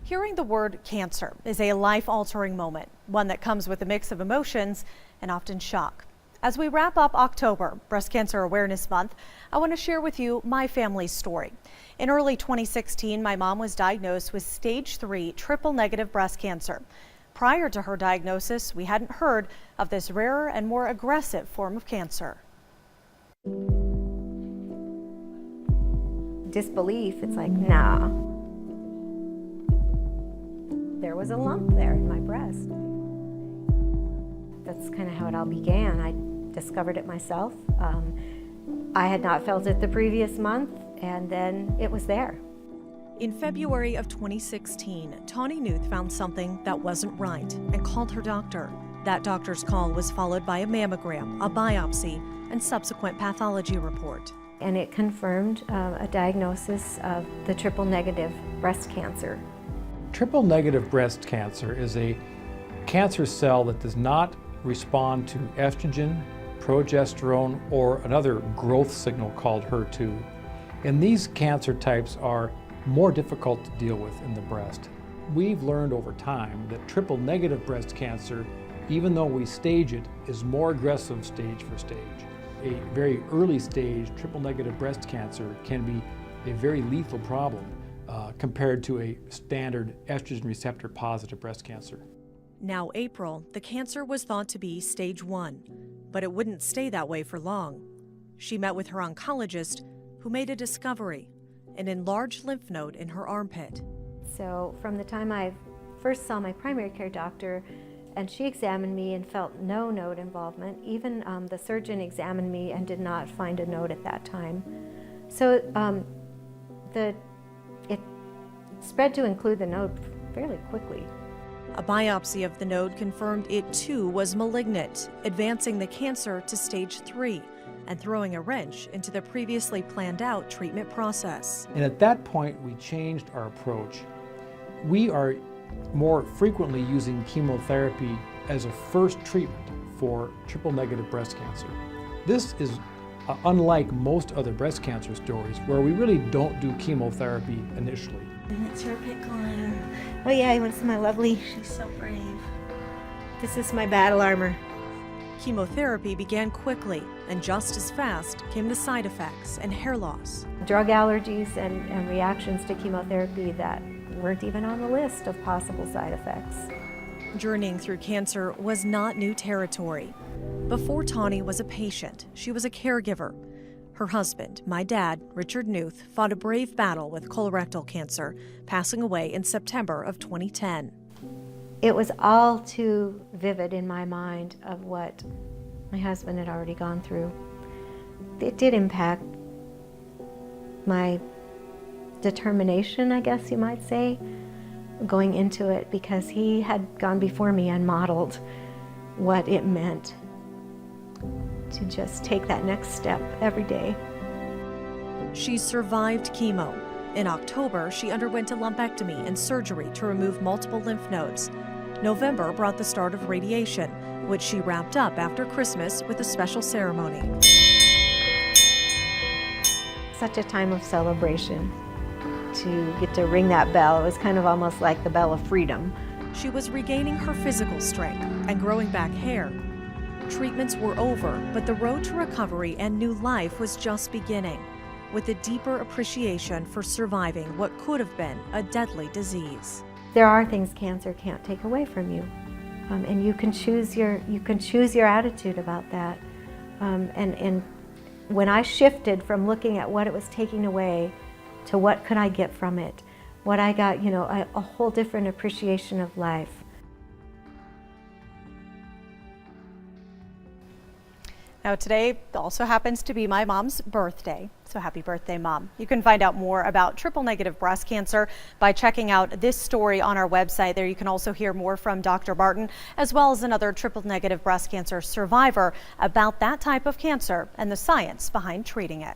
Hearing the word cancer is a life-altering moment, one that comes with a mix of emotions and often shock. As we wrap up October, Breast Cancer Awareness Month, I want to share with you my family's story. In early 2016, my mom was diagnosed with stage 3 triple-negative breast cancer. Prior to her diagnosis, we hadn't heard of this rarer and more aggressive form of cancer. Disbelief, it's like, nah. There was a lump there in my breast. That's kind of how it all began. I discovered it myself. I had not felt it the previous month, and then it was there. In February of 2016, Tawny Newth found something that wasn't right and called her doctor. That doctor's call was followed by a mammogram, a biopsy, and subsequent pathology report. And it confirmed a diagnosis of the triple-negative breast cancer. Triple-negative breast cancer is a cancer cell that does not respond to estrogen, progesterone, or another growth signal called HER2. And these cancer types are more difficult to deal with in the breast. We've learned over time that triple-negative breast cancer, even though we stage it, is more aggressive stage for stage. A very early stage triple-negative breast cancer can be a very lethal problem compared to a standard estrogen receptor positive breast cancer. Now April, the cancer was thought to be stage 1, but it wouldn't stay that way for long. She met with her oncologist, who made a discovery, an enlarged lymph node in her armpit. So from the time I first saw my primary care doctor, and she examined me and felt no node involvement, even the surgeon examined me and did not find a node at that time. So it spread to include the node fairly quickly. A biopsy of the node confirmed it too was malignant, advancing the cancer to stage 3 and throwing a wrench into the previously planned out treatment process. And at that point, we changed our approach. We are more frequently using chemotherapy as a first treatment for triple-negative breast cancer. This is unlike most other breast cancer stories where we really don't do chemotherapy initially. And it's her pickling. Oh yeah, you want to see my lovely? She's so brave. This is my battle armor. Chemotherapy began quickly, and just as fast came the side effects and hair loss. Drug allergies and reactions to chemotherapy that weren't even on the list of possible side effects. Journeying through cancer was not new territory. Before Tawny was a patient, she was a caregiver. Her husband, my dad, Richard Newth, fought a brave battle with colorectal cancer, passing away in September of 2010. It was all too vivid in my mind of what my husband had already gone through. It did impact my determination, I guess you might say, going into it, because he had gone before me and modeled what it meant to just take that next step every day. She survived chemo. In October, she underwent a lumpectomy and surgery to remove multiple lymph nodes. November brought the start of radiation, which she wrapped up after Christmas with a special ceremony. Such a time of celebration to get to ring that bell. It was kind of almost like the bell of freedom. She was regaining her physical strength and growing back hair. Treatments were over, but the road to recovery and new life was just beginning, with a deeper appreciation for surviving what could have been a deadly disease. There are things cancer can't take away from you, and you can choose your attitude about that. And when I shifted from looking at what it was taking away to what could I get from it, what I got, a whole different appreciation of life. Now today also happens to be my mom's birthday, so happy birthday, Mom. You can find out more about triple-negative breast cancer by checking out this story on our website. There you can also hear more from Dr. Barton, as well as another triple-negative breast cancer survivor about that type of cancer and the science behind treating it.